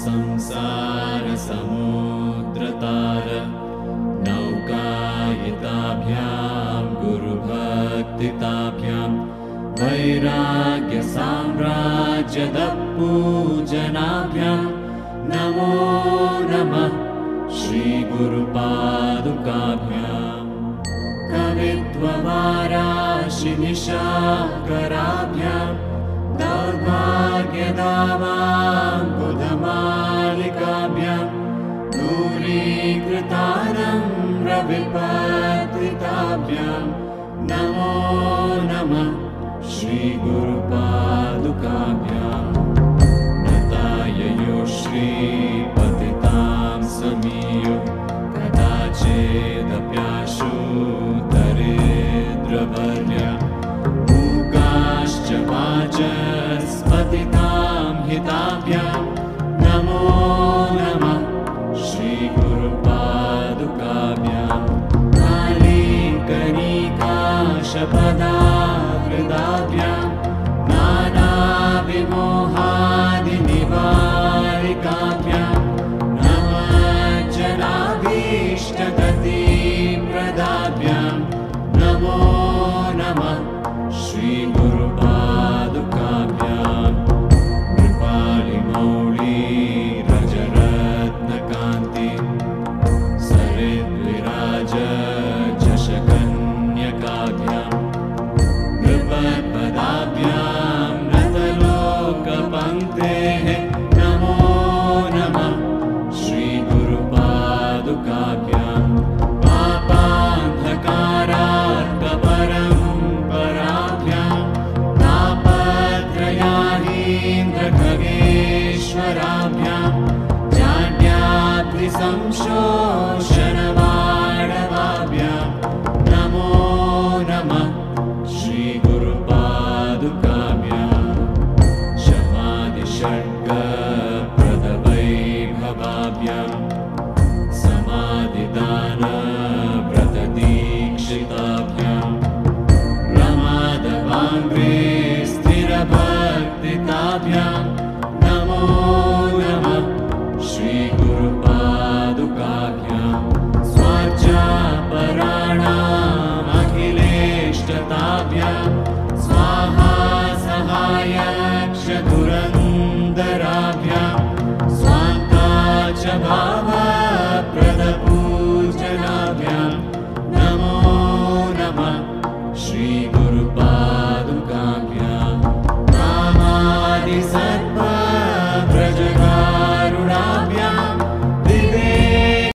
संसारसमुद्रतार नौकायिताभ्यां गुरुभक्तिताभ्यां वैराग्यसाम्राज्यदपूजनाभ्यां नमो नमः श्रीगुरुपादुकाभ्याम् कवित्ववाराशिनिशाकराभ्यां दौर्भाग्यदावाम्बुधमालिकाभ्यां दूरीकृतानम्रविपत्रिताभ्यां नमो नमः श्रीगुरुपादुकाभ्याम् नताययो श्रीपतितां समीयो कदाचिदप्याशु दरिद्रवर्या मूकाश्च वाचस्पतितां हिताभ्यां नमो नमः श्रीगुरुपादुकाभ्याम् कालीकनिकाशपदावृताभ्यां नानाविमोहादिनिवारिकाभ्यां नमज्जनाभीष्टगतिप्रदाभ्यां नमो नमः श्रीगुरुपादुकाभ्याम् कृपालिमौळीरजरत्नकान्ति सरिद्विराजशकन्यकाभ्यां नृपत्पदाभ्यां नतलोकपङ्क्तेः नमो नमः श्रीगुरुपादुकाभ्याम् पापान्धकारार्कपरम्पराभ्यां तापत्रयाहीन्द्रखगेश्वराभ्यां जाड्याद्रिसंशोषणवाणवाभ्यां नमो नमः श्रीगुरुपादुकाभ्याम् शमादिषड्गप्रदवैभवाभ्यां समाधिदानव्रतदीक्षिताभ्यां प्रमादवाङ्घ्रे स्थिरभक्तिताभ्यां